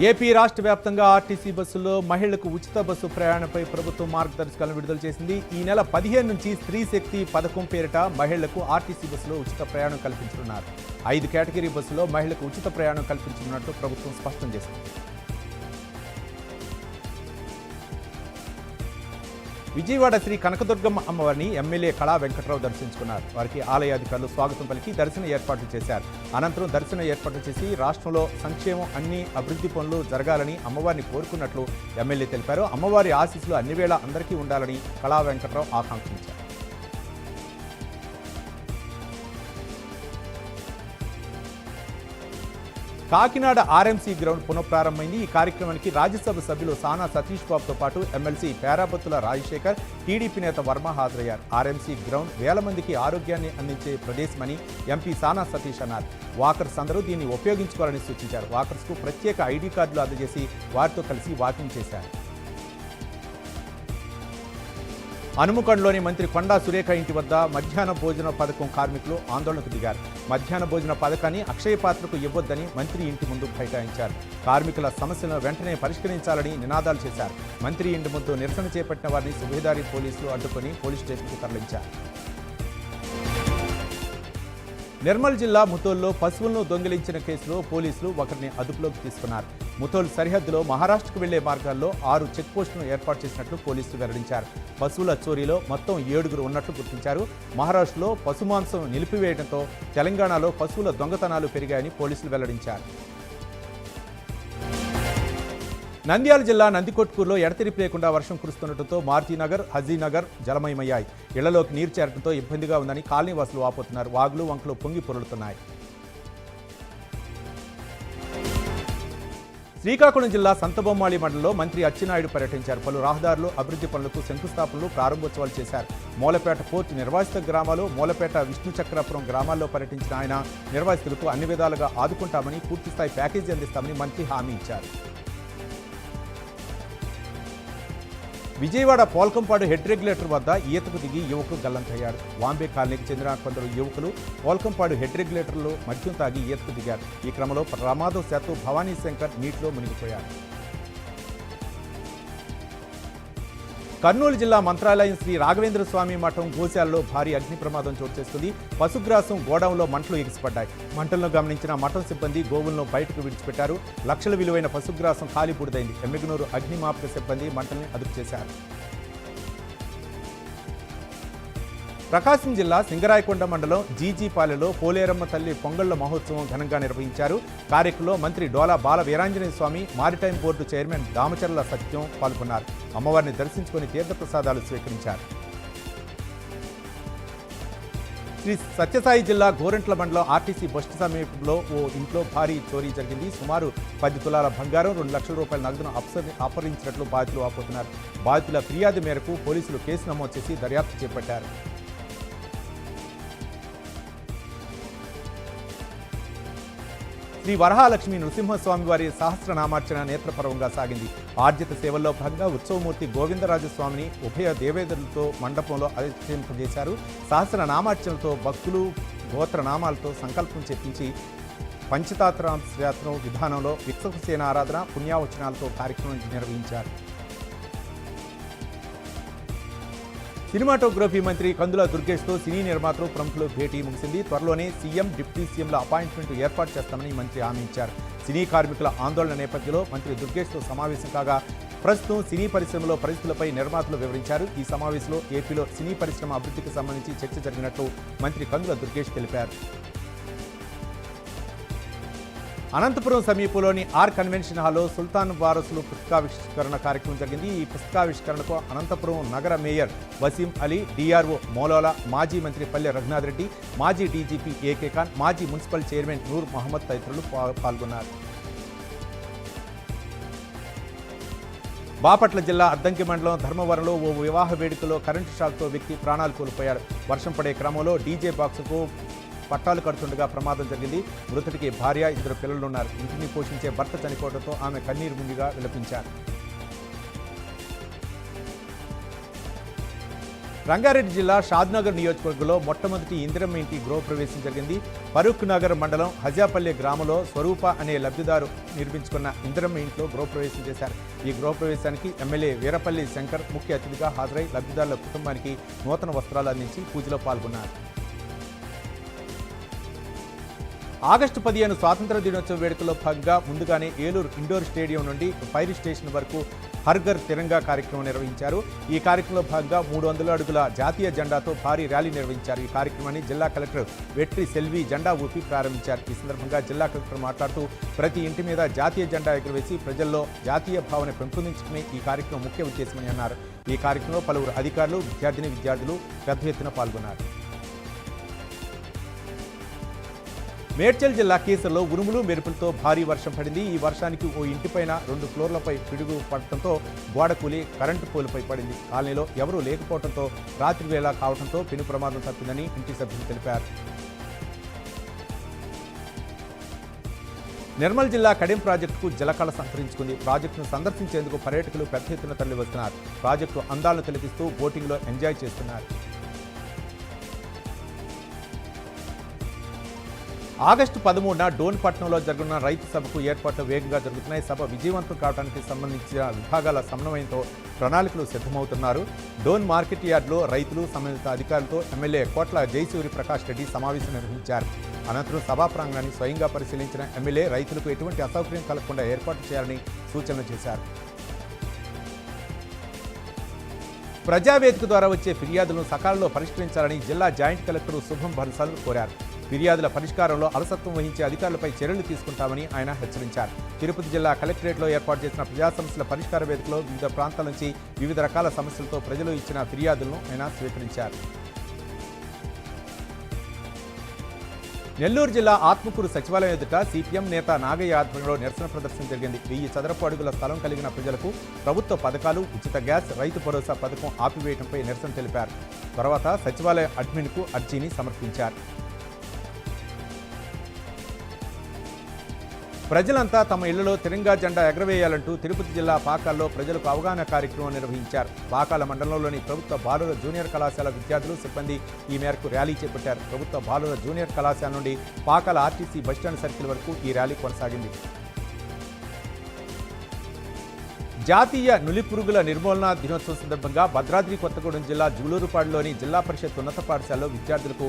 AP రాష్ట్ర వ్యాప్తంగా RTC బస్సుల్లో మహిళలకు ఉచిత బస్సు ప్రయాణంపై ప్రభుత్వం మార్గదర్శకాలను విడుదల చేసింది. ఈ నెల 15 నుంచి స్త్రీ శక్తి పథకం పేరిట మహిళలకు ఆర్టీసీ బస్సులో ఉచిత ప్రయాణం కల్పించనున్నారు. 5 కేటగిరీ బస్సులో మహిళలకు ఉచిత ప్రయాణం కల్పించనున్నట్లు ప్రభుత్వం స్పష్టం చేసింది. విజయవాడ శ్రీ కనకదుర్గమ్మ అమ్మవారిని ఎమ్మెల్యే కళా వెంకట్రావు దర్శించుకున్నారు. వారికి ఆలయ అధికారులు స్వాగతం పలికి దర్శన ఏర్పాట్లు చేశారు. అనంతరం దర్శన ఏర్పాట్లు చేసి రాష్ట్రంలో సంక్షేమం అన్ని అభివృద్ధి పనులు జరగాలని అమ్మవారిని కోరుకున్నట్లు ఎమ్మెల్యే తెలిపారు. అమ్మవారి ఆశీస్సులు అన్ని వేళ అందరికీ ఉండాలని కళా వెంకట్రావు ఆకాంక్షించారు. కాకినాడ ఆర్ఎంసీ గ్రౌండ్ పునఃప్రారంభమైంది. ఈ కార్యక్రమానికి రాజ్యసభ సభ్యులు సానా సతీష్ బాబుతో పాటు ఎమ్మెల్సీ పేరాబత్తుల రాజశేఖర్, టీడీపీ నేత వర్మ హాజరయ్యారు. ఆర్ఎంసీ గ్రౌండ్ వేల మందికి ఆరోగ్యాన్ని అందించే ప్రదేశమని ఎంపీ సానా సతీష్ అన్నారు. వాకర్స్ అందరూ దీన్ని ఉపయోగించుకోవాలని సూచించారు. వాకర్స్కు ప్రత్యేక ఐడి కార్డులు అందజేసి వారితో కలిసి వాకింగ్ చేశారు. హనుమకొండలోని మంత్రి కొండా సురేఖ ఇంటి వద్ద మధ్యాహ్న భోజన పథకం కార్మికులు ఆందోళనకు దిగారు. మధ్యాహ్న భోజన పథకాన్ని అక్షయ పాత్రకు ఇవ్వొద్దని మంత్రి ఇంటి ముందు బైఠాయించారు. కార్మికుల సమస్యలను వెంటనే పరిష్కరించాలని నినాదాలు చేశారు. మంత్రి ఇంటి ముందు నిరసన చేపట్టిన వారిని సుబేదారి పోలీసులు అడ్డుకొని పోలీస్ స్టేషన్కు తరలించారు. నిర్మల్ జిల్లా ముతోల్లో పశువులను దొంగిలించిన కేసులో పోలీసులు ఒకరిని అదుపులోకి తీసుకున్నారు. ముతోల్ సరిహద్దులో మహారాష్ట్రకు వెళ్లే మార్గాల్లో 6 చెక్పోస్టులను ఏర్పాటు చేసినట్లు పోలీసులు వెల్లడించారు. పశువుల చోరీలో మొత్తం 7 ఉన్నట్లు గుర్తించారు. మహారాష్ట్రలో పశుమాంసం నిలిపివేయడంతో తెలంగాణలో పశువుల దొంగతనాలు పెరిగాయని పోలీసులు వెల్లడించారు. నంద్యాల జిల్లా నందికొట్కూరులో ఎడతెరిపి లేకుండా వర్షం కురుస్తుండటంతో మారుతీనగర్, హజీనగర్ జలమయమయ్యాయి. ఇళ్లలోకి నీరు చేరడంతో ఇబ్బందిగా ఉందని కాలనీవాసులు వాపోతున్నారు. వాగులు వంకలు పొంగి పొరులుతున్నాయి. శ్రీకాకుళం జిల్లా సంతబొమ్మాళి మండలంలో మంత్రి అచ్చెన్నాయుడు పర్యటించారు. పలు రహదారులు అభివృద్ధి పనులకు శంకుస్థాపనలు, ప్రారంభోత్సవాలు చేశారు. మూలపేట పోర్టు నిర్వాసిత గ్రామాలు, మూలపేట విష్ణుచక్రాపురం గ్రామాల్లో పర్యటించిన ఆయన నిర్వాసితులకు అన్ని విధాలుగా ఆదుకుంటామని, పూర్తిస్థాయి ప్యాకేజీ అందిస్తామని మంత్రి హామీ ఇచ్చారు. విజయవాడ పోల్కంపాడు హెడ్ రెగ్యులేటర్ వద్ద ఈతకు దిగి యువకుడు గల్లంతయ్యాడు. వాంబే కాలనీకి చెందిన కొందరు యువకులు పోల్కంపాడు హెడ్ రెగ్యులేటర్లో మద్యం తాగి ఈతకు దిగారు. ఈ క్రమంలో ప్రమాదవశాత్తు భవానీ శంకర్ నీటిలో మునిగిపోయాడు. కర్నూలు జిల్లా మంత్రాలయం శ్రీ రాఘవేంద్ర స్వామి మఠం గోశాలలో భారీ అగ్ని ప్రమాదం చోటు చేసుకుంది. పశుగ్రాసం గోడౌన్లో మంటలు ఎగిసిపడ్డాయి. మంటలను గమనించిన మఠం సిబ్బంది గోవులను బయటకు విడిచిపెట్టారు. లక్షల విలువైన పశుగ్రాసం కాలిబూడిదైంది. ఎమ్మిగనూరు అగ్నిమాపక సిబ్బంది మంటల్ని అదుపు చేశారు. ప్రకాశం జిల్లా సింగరాయకొండ మండలం జీజీపాలెలో పోలేరమ్మ తల్లి పొంగళ్ల మహోత్సవం ఘనంగా నిర్వహించారు. కార్యక్రమంలో మంత్రి డోలా బాల Veeranjaneya Swamy, maritime board chairman Damacharla సత్యం పాల్గొన్నారు. అమ్మవారిని దర్శించుకుని తీర్థప్రసాదాలు స్వీకరించారు. శ్రీ సత్యసాయి జిల్లా గోరంట్ల మండలం ఆర్టీసీ బస్సు సమీపంలో ఓ ఇంట్లో భారీ చోరీ జరిగింది. సుమారు 10 తులాల బంగారం, 2 లక్షల రూపాయల నగదును అపహరించినట్లు బాధితులు వాపోతున్నారు. బాధితుల ఫిర్యాదు మేరకు పోలీసులు కేసు నమోదు చేసి దర్యాప్తు చేపట్టారు. శ్రీ వరహాలక్ష్మి నృసింహస్వామి వారి సహస్రనామార్చన నేత్రపర్వంగా సాగింది. ఆర్జిత సేవల్లో భాగంగా ఉత్సవమూర్తి గోవిందరాజస్వామిని ఉభయ దేవేంద్రులతో మండపంలో అధిష్టింపజేశారు. సహస్రనామార్చనలతో భక్తులు గోత్రనామాలతో సంకల్పం చెప్పించి పంచతాత్రాంశయాత్ర విధానంలో విశ్వసేన ఆరాధన, పుణ్యావచనాలతో కార్యక్రమం నిర్వహించారు. సినిమాటోగ్రఫీ మంత్రి కందుల దుర్గేష్తో సినీ నిర్మాతలు, ప్రముఖులు భేటీ ముగిసింది. త్వరలోనే సీఎం, డిప్యూటీ సీఎంల అపాయింట్మెంట్ ఏర్పాటు చేస్తామని మంత్రి హామీ ఇచ్చారు. సినీ కార్మికుల ఆందోళన నేపథ్యంలో మంత్రి దుర్గేష్తో సమావేశం కాగా ప్రస్తుతం సినీ పరిశ్రమలో పరిస్థితులపై నిర్మాతలు వివరించారు. ఈ సమావేశంలో ఏపీలో సినీ పరిశ్రమ అభివృద్ధికి సంబంధించి చర్చ జరిగినట్లు మంత్రి కందుల దుర్గేష్ తెలిపారు. అనంతపురం సమీపంలోని ఆర్ కన్వెన్షన్ హాల్లో సుల్తాన్ వారసులు పుస్తకావిష్కరణ కార్యక్రమం జరిగింది. ఈ పుస్తకావిష్కరణకు అనంతపురం నగర మేయర్ వసీం అలీ, డిఆర్ఓ మౌలాల, మాజీ మంత్రి పల్లె రఘునాథ్ రెడ్డి, మాజీ డీజీపీ ఏకే ఖాన్, మాజీ మున్సిపల్ చైర్మన్ నూర్ మహమ్మద్ తదితరులు పాల్గొన్నారు. బాపట్ల జిల్లా అద్దంకి మండలం ధర్మవరంలో ఓ వివాహ వేడుకలో కరెంటు షాక్తో వ్యక్తి ప్రాణాలు కోల్పోయాడు. వర్షం పడే క్రమంలో డీజే బాక్సుకు పట్టాలు కడుతుండగా ప్రమాదం జరిగింది. మృతుడికి భార్య, 2 పిల్లలున్నారు. ఇంటిని పోషించే భర్త చనిపోవడంతో ఆమె కన్నీరు ముందుగా విలపించారు. రంగారెడ్డి జిల్లా షాద్నగర్ నియోజకవర్గంలో మొట్టమొదటి ఇందిరమ్మ ఇంటి గృహప్రవేశం జరిగింది. ఫరూక్ నగర్ మండలం హజాపల్లి గ్రామంలో స్వరూప అనే లబ్ధిదారు నిర్మించుకున్న ఇందిరమ్మ ఇంట్లో గృహప్రవేశం చేశారు. ఈ గృహప్రవేశానికి ఎమ్మెల్యే వీరపల్లి శంకర్ ముఖ్య అతిథిగా హాజరై లబ్ధిదారుల కుటుంబానికి నూతన వస్త్రాలు అందించి పూజలో పాల్గొన్నారు. ఆగస్టు 15 స్వాతంత్ర దినోత్సవ వేడుకల్లో భాగంగా ముందుగానే ఏలూరు ఇండోర్ స్టేడియం నుండి ఫైర్ స్టేషన్ వరకు హర్ఘర్ తిరంగా కార్యక్రమం నిర్వహించారు. ఈ కార్యక్రమంలో భాగంగా 300 అడుగుల జాతీయ జెండాతో భారీ ర్యాలీ నిర్వహించారు. ఈ కార్యక్రమాన్ని జిల్లా కలెక్టర్ వెట్రి సెల్వి జెండా ఊపి ప్రారంభించారు. ఈ సందర్భంగా జిల్లా కలెక్టర్ మాట్లాడుతూ ప్రతి ఇంటి మీద జాతీయ జెండా ఎగురవేసి ప్రజల్లో జాతీయ భావన పెంపొందించుకునే ఈ కార్యక్రమం ముఖ్య ఉద్దేశమని అన్నారు. ఈ కార్యక్రమంలో పలువురు అధికారులు, విద్యార్థులు పెద్ద ఎత్తున పాల్గొన్నారు. మేడ్చల్ జిల్లా కేసులో ఉరుములు మెరుపులతో భారీ వర్షం పడింది. ఈ వర్షానికి ఓ ఇంటిపైన 2 ఫ్లోర్లపై పిడుగు పడటంతో గోడ కూలి కరెంటు పోలుపై పడింది. కాలనీలో ఎవరూ లేకపోవడంతో రాత్రి వేళ కావడంతో పెను ప్రమాదం తప్పిందని ఇంటి సభ్యులు తెలిపారు. నిర్మల్ జిల్లా కడెం ప్రాజెక్టుకు జలకళ సంతరించుకుంది. ప్రాజెక్టును సందర్శించేందుకు పర్యాటకులు పెద్ద ఎత్తున తరలి వస్తున్నారు. ప్రాజెక్టు అందాలను తిలకిస్తూ బోటింగ్లో ఎంజాయ్ చేస్తున్నారు. ఆగస్టు 13న డోన్ పట్టణంలో జరగనున్న రైతు సభకు ఏర్పాట్లు వేగంగా జరుగుతున్నాయి. సభ విజయవంతం కావడానికి సంబంధించిన విభాగాల సమన్వయంతో ప్రణాళికలు సిద్ధమవుతున్నారు. డోన్ మార్కెట్ యార్డులో రైతులు, సంబంధిత అధికారులతో ఎమ్మెల్యే కోట్ల జయసూరి ప్రకాష్ రెడ్డి సమావేశం నిర్వహించారు. అనంతరం సభా ప్రాంగణాన్ని స్వయంగా పరిశీలించిన ఎమ్మెల్యే రైతులకు ఎటువంటి అసౌకర్యం కలగకుండా ఏర్పాటు చేయాలని సూచనలు చేశారు. ప్రజావేదిక ద్వారా వచ్చే ఫిర్యాదులను సకాలంలో పరిష్కరించాలని జిల్లా జాయింట్ కలెక్టర్ శుభం బన్సాల్ కోరారు. ఫిర్యాదుల పరిష్కారంలో అలసత్వం వహించే అధికారులపై చర్యలు తీసుకుంటామని ఆయన హెచ్చరించారు. తిరుపతి జిల్లా కలెక్టరేట్లో ఏర్పాటు చేసిన ప్రజా సమస్యల పరిష్కార వేదికలో వివిధ ప్రాంతాల నుంచి వివిధ రకాల సమస్యలతో ప్రజలు ఇచ్చిన ఫిర్యాదులను ఆయన స్వీకరించారు. నెల్లూరు జిల్లా ఆత్మకూరు సచివాలయం ఎదుట సిపిఎం నేత నాగయ్య ఆధ్వర్యంలో నిరసన ప్రదర్శన జరిగింది. 1000 చదరపు అడుగుల స్థలం కలిగిన ప్రజలకు ప్రభుత్వ పథకాలు, ఉచిత గ్యాస్, రైతు భరోసా పథకం ఆపివేయడంపై నిరసన తెలిపారు. తర్వాత సచివాలయ అడ్మిన్కు అర్జీని సమర్పించారు. ప్రజలంతా తమ ఇళ్లలో తిరంగా జెండా ఎగరవేయాలంటూ తిరుపతి జిల్లా పాకాల్లో ప్రజలకు అవగాహన కార్యక్రమం నిర్వహించారు. పాకాల మండలంలోని ప్రభుత్వ బాలుర జూనియర్ కళాశాల విద్యార్థులు, సిబ్బంది ఈ మేరకు ర్యాలీ చేపట్టారు. ప్రభుత్వ బాలుర జూనియర్ కళాశాల నుండి పాకాల ఆర్టీసీ బస్టాండ్ సర్కిల్ వరకు ఈ ర్యాలీ కొనసాగింది. జాతీయ నులిపురుగుల నిర్మూలన దినోత్సవం సందర్భంగా భద్రాద్రి కొత్తగూడెం జిల్లా జూలూరుపాడులోని జిల్లా పరిషత్ ఉన్నత పాఠశాలలో విద్యార్థులకు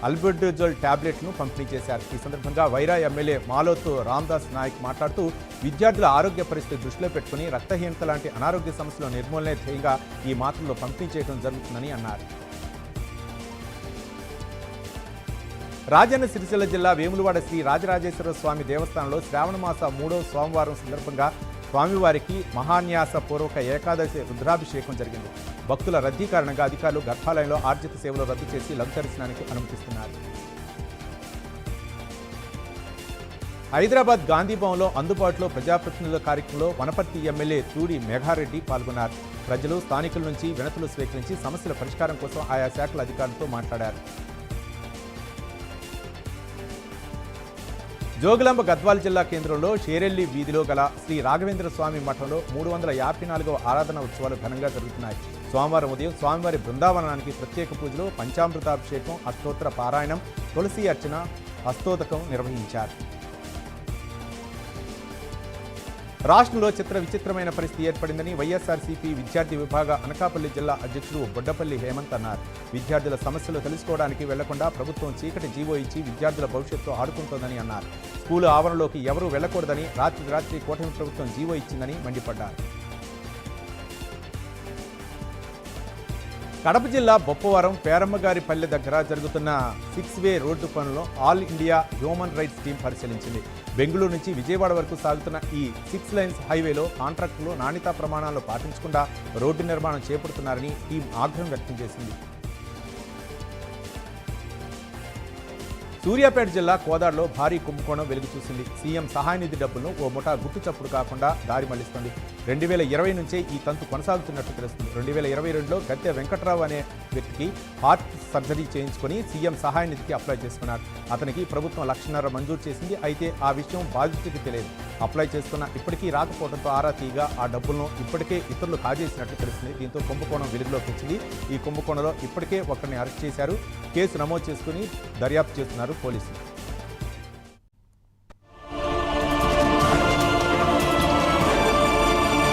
అల్బెండజోల్ టాబ్లెట్ను పంపిణీ చేశారు. ఈ సందర్భంగా వైరా ఎమ్మెల్యే మాలోతు రామ్దాస్ నాయక్ మాట్లాడుతూ విద్యార్థుల ఆరోగ్య పరిస్థితి దృష్టిలో పెట్టుకుని రక్తహీనత లాంటి అనారోగ్య సమస్యల నిర్మూలనే ధ్యేయంగా ఈ మాత్రలో పంపిణీ చేయడం జరుగుతుందని అన్నారు. రాజన్న సిరిసిల్ల జిల్లా వేములవాడ శ్రీ రాజరాజేశ్వర స్వామి దేవస్థానంలో శ్రావణమాస 3వ సోమవారం సందర్భంగా స్వామివారికి మహాన్యాసపూర్వక ఏకాదశి రుద్రాభిషేకం జరిగింది. భక్తుల రద్దీ కారణంగా అధికారులు గర్భాలయంలో ఆర్జిత సేవలు రద్దు చేసి లఘు దర్శనానికి అనుమతిస్తున్నారు. హైదరాబాద్ గాంధీభవన్లో అందుబాటులో ప్రజాప్రతినిధుల కార్యక్రమంలో వనపర్తి ఎమ్మెల్యే తూడి మేఘారెడ్డి పాల్గొన్నారు. ప్రజలు, స్థానికుల నుంచి వినతులు స్వీకరించి సమస్యల పరిష్కారం కోసం ఆయా శాఖల అధికారులతో మాట్లాడారు. జోగులాంబ గద్వాల జిల్లా కేంద్రంలో షేరెల్లి వీధిలో గల శ్రీ రాఘవేంద్ర స్వామి మఠంలో 354వ ఆరాధన ఉత్సవాలు ఘనంగా జరుగుతున్నాయి. సోమవారం ఉదయం స్వామివారి బృందావనానికి ప్రత్యేక పూజలు, పంచామృతాభిషేకం, అష్టోత్తర పారాయణం, తులసి అర్చన, హస్తోదకం నిర్వహించారు. రాష్ట్రంలో చిత్ర విచిత్రమైన పరిస్థితి ఏర్పడిందని వైఎస్ఆర్సీపీ విద్యార్థి విభాగ అనకాపల్లి జిల్లా అధ్యక్షుడు బొడ్డపల్లి హేమంత్ అన్నారు. విద్యార్థుల సమస్యలు తెలుసుకోవడానికి వెళ్లకుండా ప్రభుత్వం చీకటి జీవో ఇచ్చి విద్యార్థుల భవిష్యత్తు ఆడుకుంటోందని అన్నారు. స్కూలు ఆవరణలోకి ఎవరూ వెళ్లకూడదని రాత్రి కూటమి ప్రభుత్వం జీవో ఇచ్చిందని మండిపడ్డారు. కడప జిల్లా బొప్పవరం పేరమ్మగారిపల్లె దగ్గర జరుగుతున్న 6-వే రోడ్డు పనులను all India human rights team పరిశీలించింది. బెంగళూరు నుంచి విజయవాడ వరకు సాగుతున్న ఈ 6 లైన్స్ హైవేలో కాంట్రాక్టులు నాణ్యతా ప్రమాణాలు పాటించకుండా రోడ్డు నిర్మాణం చేపడుతున్నారని టీం ఆగ్రహం వ్యక్తం చేసింది. సూర్యాపేట జిల్లా కోదాడలో భారీ కుంభకోణం వెలుగు చూసింది. సీఎం సహాయ నిధి డబ్బులను ఓ ముఠా గుట్టు చప్పుడు కాకుండా దారి మళ్లిస్తుంది. 2020 నుంచే ఈ తంతు కొనసాగుతున్నట్టు తెలుస్తుంది. 2022లో గద్దె వెంకట్రావు అనే వ్యక్తికి హార్ట్ సర్జరీ చేయించుకొని సీఎం సహాయ నిధికి అప్లై చేసుకున్నారు. అతనికి ప్రభుత్వం 1,50,000 మంజూరు చేసింది. అయితే ఆ విషయం బాధితుడికి తెలియదు. అప్లై చేసుకున్న ఇప్పటికీ రాకపోవడంతో ఆరా తీయగా ఆ డబ్బులను ఇప్పటికే ఇతరులు కాజేసినట్టు తెలిసింది. దీంతో కుంభకోణం వెలుగులోకి వచ్చింది. ఈ కుంభకోణంలో ఇప్పటికే ఒకరిని అరెస్ట్ చేశారు. కేసు నమోదు చేసుకుని దర్యాప్తు చేస్తున్నారు పోలీసులు.